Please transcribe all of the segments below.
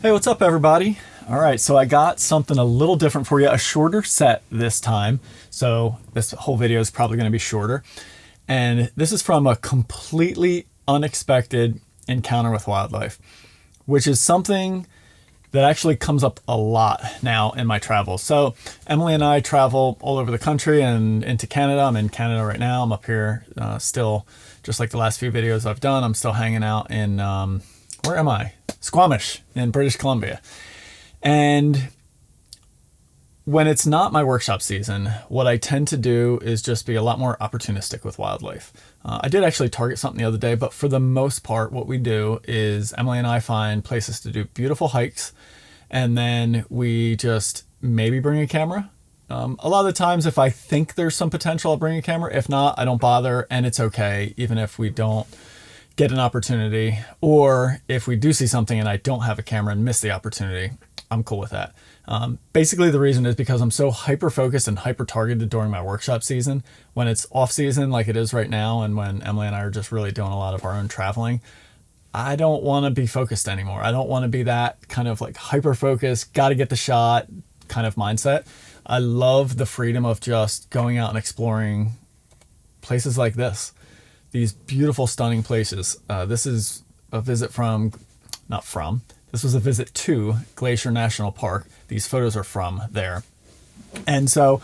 Hey, what's up, everybody? All right, so I got something a little different for you, a shorter set this time. So this whole video is probably going to be shorter. And this is from a completely unexpected encounter with wildlife, which is something that actually comes up a lot now in my travels. So Emily and I travel all over the country and into Canada. I'm in Canada right now. I'm up here still, just like the last few videos I've done. I'm still hanging out in, where am I? Squamish in British Columbia. And when it's not my workshop season, what I tend to do is just be a lot more opportunistic with wildlife. I did actually target something the other day, but for the most part, what we do is Emily and I find places to do beautiful hikes, and then we just maybe bring a camera. A lot of the times, if I think there's some potential, I'll bring a camera. If not, I don't bother, and it's okay, even if we don't get an opportunity, or if we do see something and I don't have a camera and miss the opportunity, I'm cool with that. Basically, the reason is because I'm so hyper-focused and hyper-targeted during my workshop season. When it's off-season like it is right now, and when Emily and I are just really doing a lot of our own traveling, I don't want to be focused anymore. I don't want to be that kind of like hyper-focused, got to get the shot kind of mindset. I love the freedom of just going out and exploring places like this. These beautiful, stunning places. This is a visit this was a visit to Glacier National Park. These photos are from there. And so,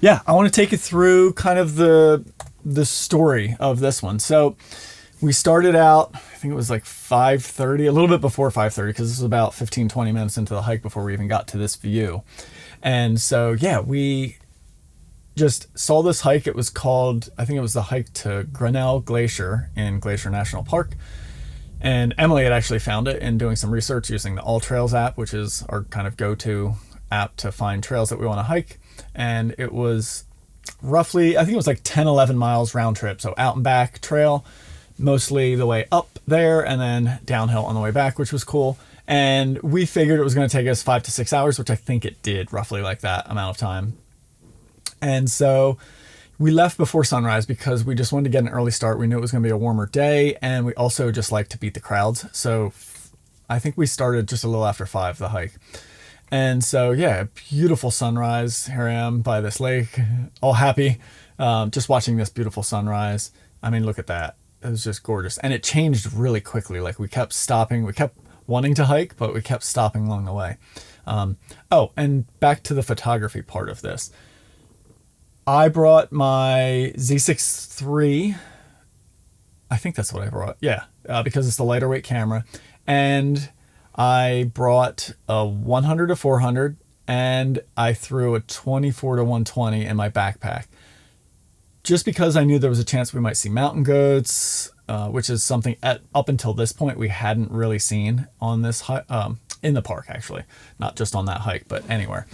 yeah, I want to take you through kind of the story of this one. So we started out, I think it was like 5:30, a little bit before 5:30, because this was about 15, 20 minutes into the hike before we even got to this view. And so, yeah, we just saw this hike. It was called, I think it was the hike to Grinnell Glacier in Glacier National Park. And Emily had actually found it in doing some research using the All Trails app, which is our kind of go-to app to find trails that we want to hike. And it was roughly, I think it was like 10, 11 miles round trip. So out and back trail, mostly the way up there, and then downhill on the way back, which was cool. And we figured it was going to take us 5 to 6 hours, which I think it did, roughly like that amount of time. And so we left before sunrise because we just wanted to get an early start. We knew it was going to be a warmer day, and we also just like to beat the crowds. So I think we started just a little after 5, the hike. And so, yeah, beautiful sunrise. Here I am by this lake, all happy, just watching this beautiful sunrise. I mean, look at that. It was just gorgeous. And it changed really quickly. Like, we kept stopping. We kept wanting to hike, but we kept stopping along the way. Oh, and back to the photography part of this. I brought my Z6 III. I think that's what I brought. Yeah, because it's the lighter weight camera. And I brought a 100 to 400, and I threw a 24 to 120 in my backpack. Just because I knew there was a chance we might see mountain goats, which is something up until this point we hadn't really seen on this in the park, actually. Not just on that hike, but anywhere.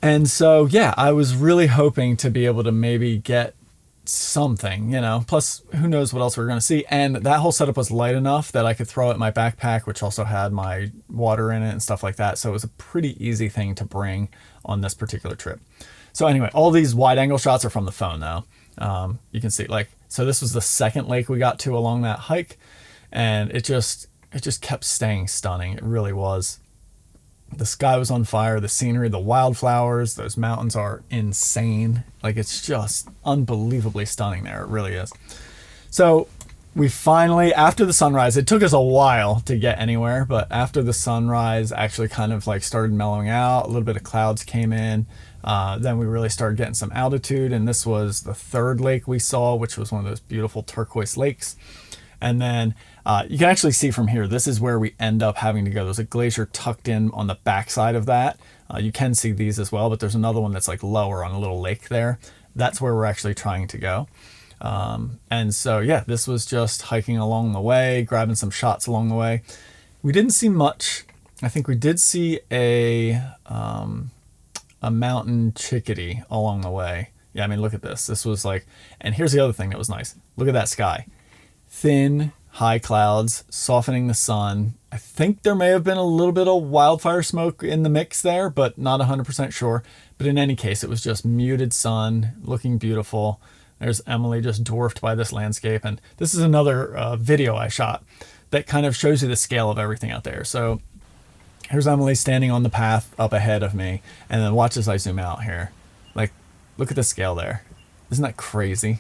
And so, yeah, I was really hoping to be able to maybe get something, plus who knows what else we were going to see. And that whole setup was light enough that I could throw it in my backpack, which also had my water in it and stuff like that. So it was a pretty easy thing to bring on this particular trip. So anyway, all these wide angle shots are from the phone though. You can see so this was the second lake we got to along that hike, and it just kept staying stunning. It really was. The sky was on fire, the scenery, the wildflowers, those mountains are insane. Like, it's just unbelievably stunning there. It really is. So we finally, after the sunrise, it took us a while to get anywhere, but after the sunrise actually kind of like started mellowing out, a little bit of clouds came in, then we really started getting some altitude, and this was the third lake we saw, which was one of those beautiful turquoise lakes. And then you can actually see from here, this is where we end up having to go. There's a glacier tucked in on the backside of that. You can see these as well, but there's another one that's like lower on a little lake there. That's where we're actually trying to go. And so, yeah, this was just hiking along the way, grabbing some shots along the way. We didn't see much. I think we did see a mountain chickadee along the way. Yeah, I mean, look at this. This was like, and here's the other thing that was nice. Look at that sky. Thin, high clouds, softening the sun. I think there may have been a little bit of wildfire smoke in the mix there, but not 100% sure. But in any case, it was just muted sun, looking beautiful. There's Emily just dwarfed by this landscape. And this is another video I shot that kind of shows you the scale of everything out there. So Here's Emily standing on the path up ahead of me, and then watch as I zoom out here. Like, look at the scale there. Isn't that crazy?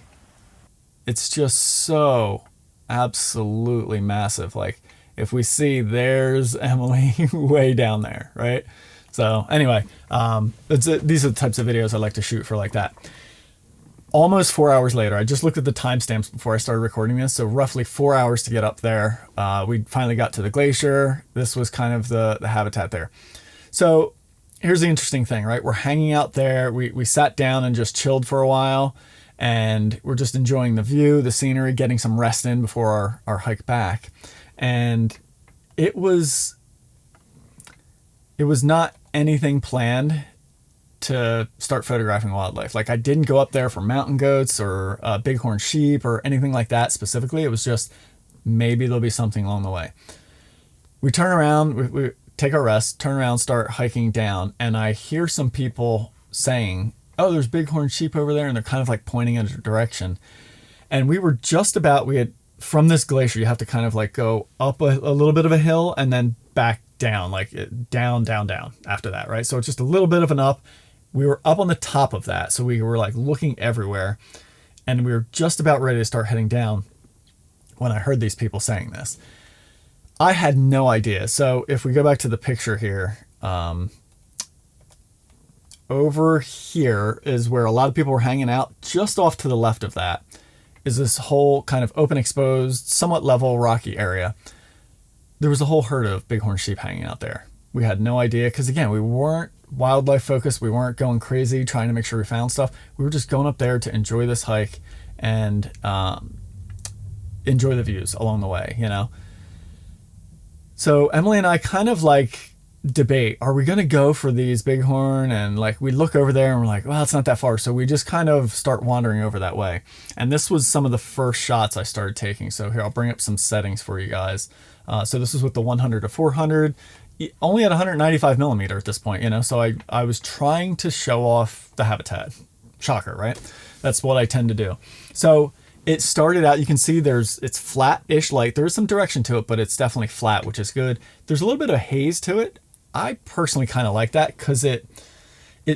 It's just so absolutely massive. Like, if we see, there's Emily way down there, right? So anyway, these are the types of videos I like to shoot for like that. Almost 4 hours later, I just looked at the timestamps before I started recording this. So roughly 4 hours to get up there. We finally got to the glacier. This was kind of the habitat there. So here's the interesting thing, right? We're hanging out there. We sat down and just chilled for a while, and we're just enjoying the view, the scenery, getting some rest in before our hike back. And it was not anything planned to start photographing wildlife. Like, I didn't go up there for mountain goats or bighorn sheep or anything like that specifically. It was just maybe there'll be something along the way. We turn around, we take our rest, turn around, start hiking down, and I hear some people saying, oh, there's bighorn sheep over there, and they're kind of like pointing in a direction. And we were just about, from this glacier, you have to kind of like go up a little bit of a hill and then back down, like down after that, right? So it's just a little bit of an up. We were up on the top of that, so we were like looking everywhere, and we were just about ready to start heading down when I heard these people saying this. I had no idea. So if we go back to the picture here, over here is where a lot of people were hanging out. Just off to the left of that is this whole kind of open, exposed, somewhat level, rocky area. There was a whole herd of bighorn sheep hanging out there. We had no idea, because again, we weren't wildlife focused. We weren't going crazy trying to make sure we found stuff. We were just going up there to enjoy this hike and enjoy the views along the way, you know? So Emily and I kind of like debate, are we going to go for these bighorn? And like, we look over there and we're like, well, it's not that far. So we just kind of start wandering over that way. And this was some of the first shots I started taking. So here, I'll bring up some settings for you guys. So this is with the 100 to 400, only at 195 millimeter at this point, you know? So I was trying to show off the habitat. Shocker, right? That's what I tend to do. So it started out, you can see it's flat-ish light. There is some direction to it, but it's definitely flat, which is good. There's a little bit of haze to it. I personally kind of like that, because it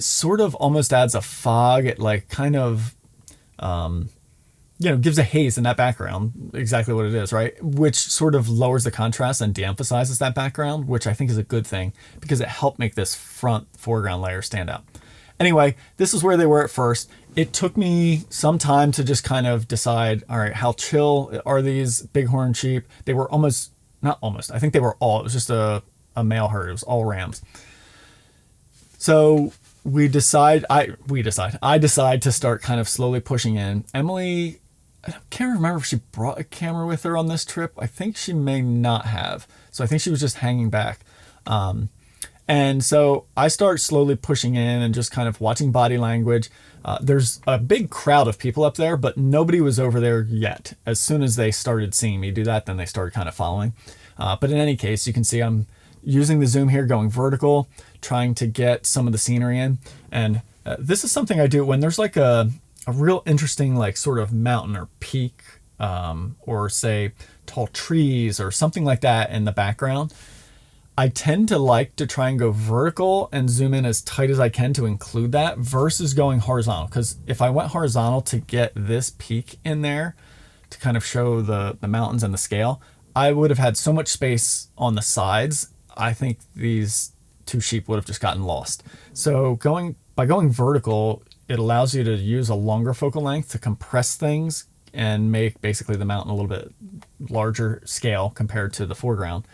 sort of almost adds a fog. It like kind of, gives a haze in that background, exactly what it is, right? Which sort of lowers the contrast and de-emphasizes that background, which I think is a good thing, because it helped make this foreground layer stand out. Anyway, this is where they were at first. It took me some time to just kind of decide, all right, how chill are these bighorn sheep? They were not almost, I think they were all, it was just a male herd. It was all rams. So I decide to start kind of slowly pushing in. Emily, I can't remember if she brought a camera with her on this trip. I think she may not have. So I think she was just hanging back. And so I start slowly pushing in and just kind of watching body language. There's a big crowd of people up there, but nobody was over there yet. As soon as they started seeing me do that, then they started kind of following. But in any case, you can see I'm using the zoom here, going vertical, trying to get some of the scenery in. And this is something I do when there's like a real interesting, like sort of mountain or peak, or say tall trees or something like that in the background. I tend to like to try and go vertical and zoom in as tight as I can to include that, versus going horizontal. Because if I went horizontal to get this peak in there to kind of show the mountains and the scale, I would have had so much space on the sides. I think these two sheep would have just gotten lost. So by going vertical, it allows you to use a longer focal length to compress things and make basically the mountain a little bit larger scale compared to the foreground,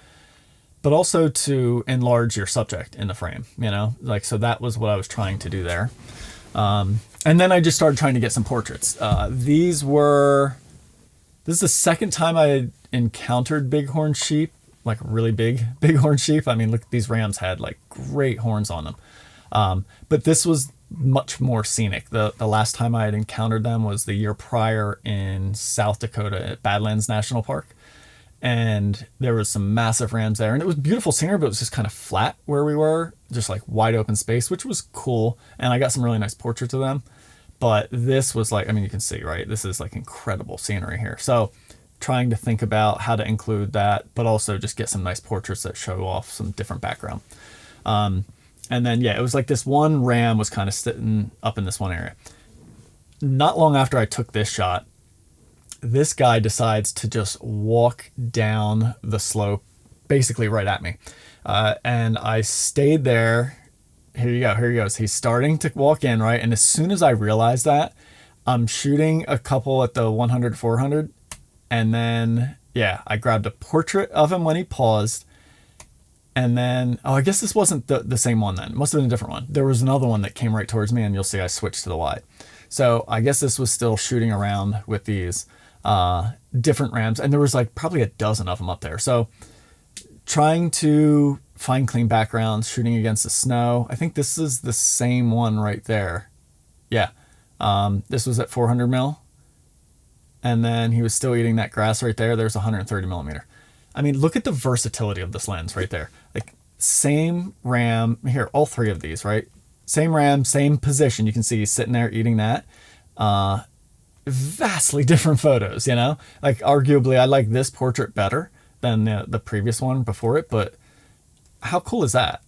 but also to enlarge your subject in the frame, you know, like, so that was what I was trying to do there. And then I just started trying to get some portraits. This is the second time I had encountered bighorn sheep, like really big bighorn sheep. I mean, look, these rams had like great horns on them. But this was much more scenic. The last time I had encountered them was the year prior in South Dakota at Badlands National Park. And there was some massive rams there, and it was beautiful scenery, but it was just kind of flat where we were, just like wide open space, which was cool. And I got some really nice portraits of them. But this was like, I mean, you can see, right? This is like incredible scenery here. So trying to think about how to include that, but also just get some nice portraits that show off some different background. And then, yeah, it was like this one ram was kind of sitting up in this one area. Not long after I took this shot, this guy decides to just walk down the slope, basically right at me. And I stayed there. Here you go. Here he goes. He's starting to walk in, right? And as soon as I realized that, I'm shooting a couple at the 100, 400. And then, yeah, I grabbed a portrait of him when he paused. And then, oh, I guess this wasn't the same one then. It must have been a different one. There was another one that came right towards me, and you'll see I switched to the wide. So I guess this was still shooting around with these different rams. And there was like probably a dozen of them up there. So trying to find clean backgrounds, shooting against the snow. I think this is the same one right there. Yeah. This was at 400 mil. And then he was still eating that grass right there. There's 130 millimeter. I mean, look at the versatility of this lens right there. Like same ram here, all three of these, right? Same ram, same position. You can see he's sitting there eating that. Vastly different photos, you know? Like arguably I like this portrait better than the previous one before it, but how cool is that?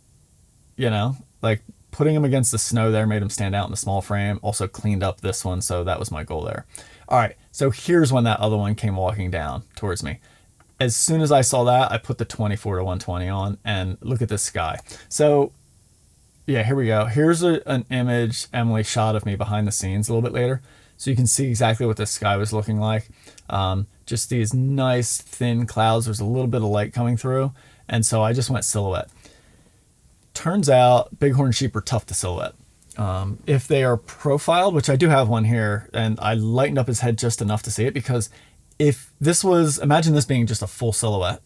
You know, like putting him against the snow there made him stand out in the small frame, also cleaned up this one. So that was my goal there. All right. So here's when that other one came walking down towards me. As soon as I saw that, I put the 24 to 120 on and look at this sky. So yeah, here we go. Here's an image Emily shot of me behind the scenes a little bit later. So you can see exactly what the sky was looking like. Just these nice thin clouds. There's a little bit of light coming through. And so I just went silhouette. Turns out bighorn sheep are tough to silhouette. If they are profiled, which I do have one here, and I lightened up his head just enough to see it, because if this was, imagine this being just a full silhouette.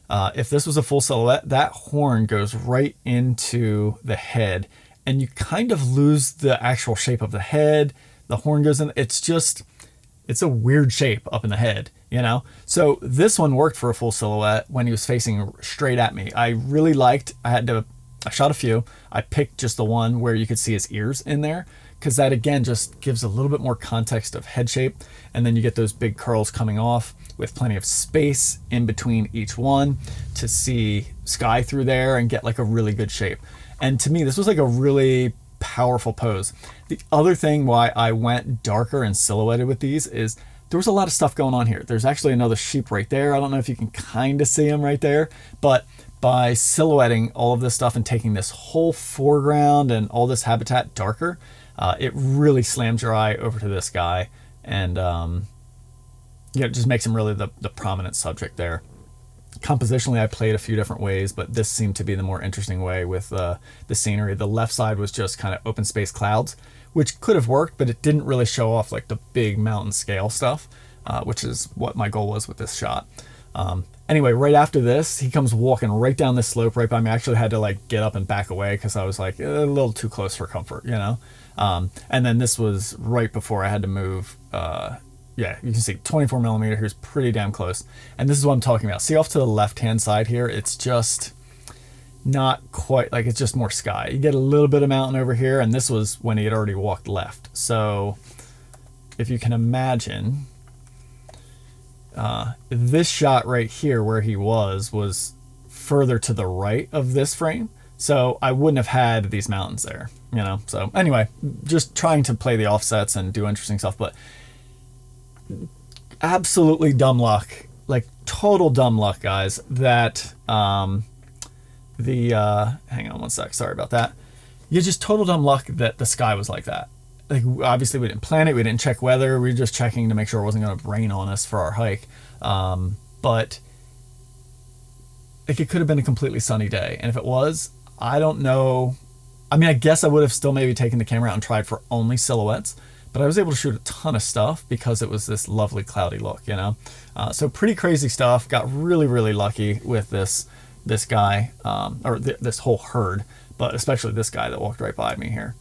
If this was a full silhouette, that horn goes right into the head and you kind of lose the actual shape of the head. The horn goes in. It's a weird shape up in the head, you know? So this one worked for a full silhouette when he was facing straight at me. I really liked, I shot a few. I picked just the one where you could see his ears in there, because that again just gives a little bit more context of head shape. And then you get those big curls coming off with plenty of space in between each one to see sky through there and get like a really good shape. And to me, this was like a really powerful pose. The other thing why I went darker and silhouetted with these is there was a lot of stuff going on here. There's actually another sheep right there. I don't know if you can kind of see him right there, but by silhouetting all of this stuff and taking this whole foreground and all this habitat darker, it really slams your eye over to this guy, and it just makes him really the prominent subject there. Compositionally, I played a few different ways, but this seemed to be the more interesting way with the scenery. The left side was just kind of open space clouds, which could have worked, but it didn't really show off like the big mountain scale stuff, which is what my goal was with this shot. Anyway, right after this, he comes walking right down this slope right by me. I actually had to like get up and back away because I was like a little too close for comfort, you know? And then this was right before I had to move. Yeah, you can see 24 millimeter here's pretty damn close. And this is what I'm talking about. See off to the left-hand side here, it's just not quite, like it's just more sky. You get a little bit of mountain over here, and this was when he had already walked left. So if you can imagine, this shot right here where he was further to the right of this frame. So I wouldn't have had these mountains there, you know? So anyway, just trying to play the offsets and do interesting stuff, but absolutely dumb luck, like total dumb luck, guys, that hang on one sec, sorry about that. You just total dumb luck that the sky was like that. Like obviously we didn't plan it, we didn't check weather, we were just checking to make sure it wasn't going to rain on us for our hike. But like it could have been a completely sunny day, and if it was, I don't know. I mean, I guess I would have still maybe taken the camera out and tried for only silhouettes, but I was able to shoot a ton of stuff because it was this lovely cloudy look, you know? So pretty crazy stuff. Got really, really lucky with this guy, this whole herd, but especially this guy that walked right by me here.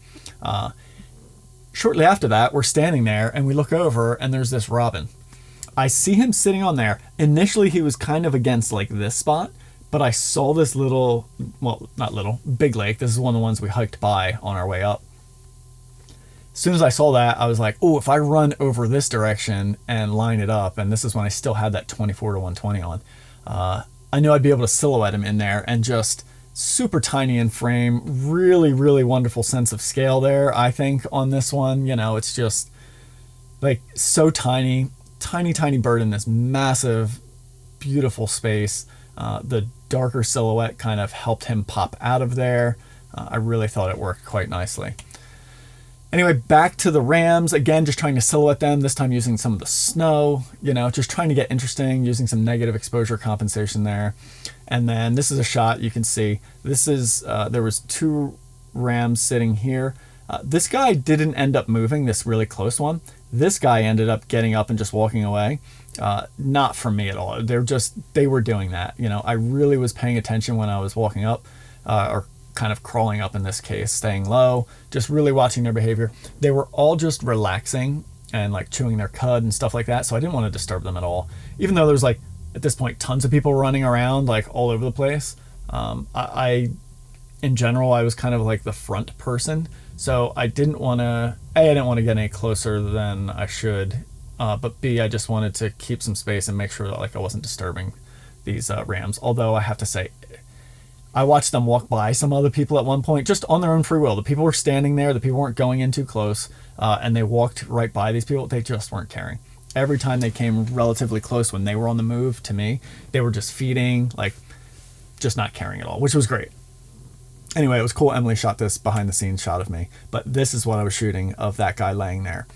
Shortly after that, we're standing there and we look over and there's this robin. I see him sitting on there. Initially, he was kind of against like this spot, but I saw this little, well, not little, big lake. This is one of the ones we hiked by on our way up. as soon as I saw that, I was like, oh, if I run over this direction and line it up, and this is when I still had that 24 to 120 on, I knew I'd be able to silhouette him in there, and just super tiny in frame, really, really wonderful sense of scale there, I think, on this one. You know, it's just like so tiny, tiny, tiny bird in this massive, beautiful space. The darker silhouette kind of helped him pop out of there. I really thought it worked quite nicely. Anyway, back to the rams. Again, just trying to silhouette them, this time using some of the snow, you know, just trying to get interesting, using some negative exposure compensation there. And then this is a shot you can see. This is, there was 2 rams sitting here. This guy didn't end up moving, this really close one. This guy ended up getting up and just walking away. Not for me at all. They were doing that. You know, I really was paying attention when I was walking up, or kind of crawling up in this case, staying low, just really watching their behavior. They were all just relaxing and like chewing their cud and stuff like that, so I didn't want to disturb them at all. Even though there's like, at this point, tons of people running around like all over the place. In general, I was kind of like the front person, so I didn't want to, I didn't want to get any closer than I should, but B, I just wanted to keep some space and make sure that like I wasn't disturbing these rams. Although I have to say, I watched them walk by some other people at one point, just on their own free will. The people were standing there, the people weren't going in too close, and they walked right by these people. They just weren't caring. Every time they came relatively close when they were on the move to me, they were just feeding, like just not caring at all, which was great. Anyway, it was cool. Emily shot this behind the scenes shot of me, but this is what I was shooting of that guy laying there.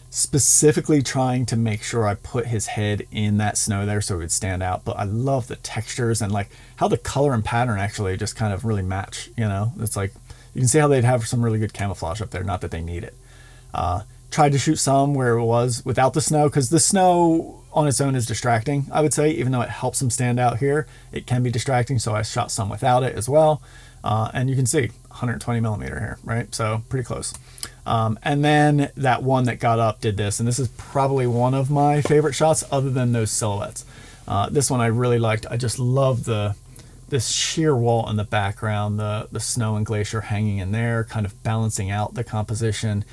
Specifically trying to make sure I put his head in that snow there so it would stand out. But I love the textures and like how the color and pattern actually just kind of really match, you know. It's like you can see how they'd have some really good camouflage up there, not that they need it. Tried to shoot some where it was without the snow, because the snow on its own is distracting, I would say. Even though it helps them stand out here, it can be distracting, so I shot some without it as well. And you can see 120 millimeter here, right? So pretty close. And then that one that got up did this, and this is probably one of my favorite shots other than those silhouettes. This one I really liked. I just love this sheer wall in the background, the snow and glacier hanging in there, kind of balancing out the composition.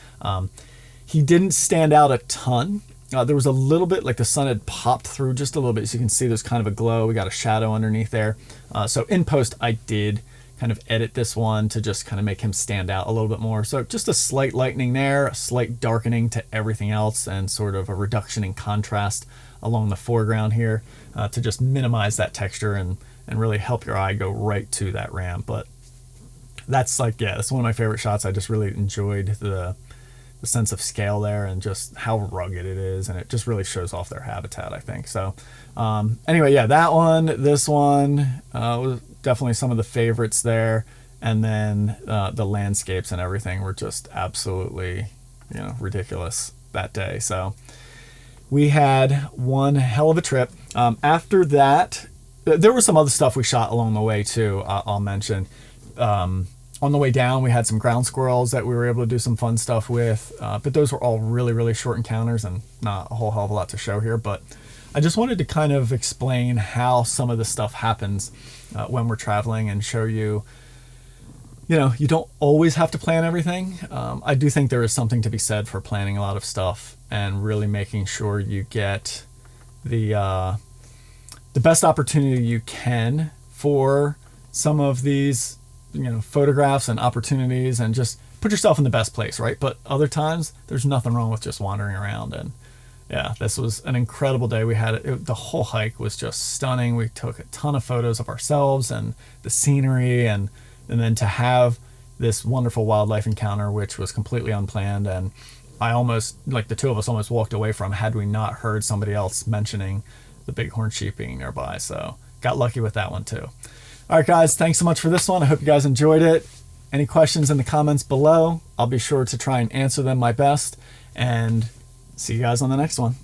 He didn't stand out a ton. There was a little bit, like the sun had popped through just a little bit, so you can see there's kind of a glow. We got a shadow underneath there. So in post, I did kind of edit this one to just kind of make him stand out a little bit more. So just a slight lightening there, a slight darkening to everything else, and sort of a reduction in contrast along the foreground here to just minimize that texture and really help your eye go right to that ram. But that's like, yeah, that's one of my favorite shots. I just really enjoyed the sense of scale there and just how rugged it is, and it just really shows off their habitat, I think. So anyway, yeah, that one, this one was definitely some of the favorites there. And then the landscapes and everything were just absolutely, you know, ridiculous that day. So we had one hell of a trip. After that, there was some other stuff we shot along the way too, I'll mention. On the way down, we had some ground squirrels that we were able to do some fun stuff with, but those were all really, really short encounters and not a whole hell of a lot to show here. But I just wanted to kind of explain how some of this stuff happens when we're traveling and show you, you know, you don't always have to plan everything. I do think there is something to be said for planning a lot of stuff and really making sure you get the best opportunity you can for some of these, you know, photographs and opportunities, and just put yourself in the best place, right? But other times there's nothing wrong with just wandering around. And yeah, this was an incredible day. We had the whole hike was just stunning. We took a ton of photos of ourselves and the scenery, and then to have this wonderful wildlife encounter, which was completely unplanned. And I almost, like the two of us almost walked away from had we not heard somebody else mentioning the Bighorn Sheep being nearby. So got lucky with that one too. All right, guys, thanks so much for this one. I hope you guys enjoyed it. Any questions in the comments below? I'll be sure to try and answer them my best. And see you guys on the next one.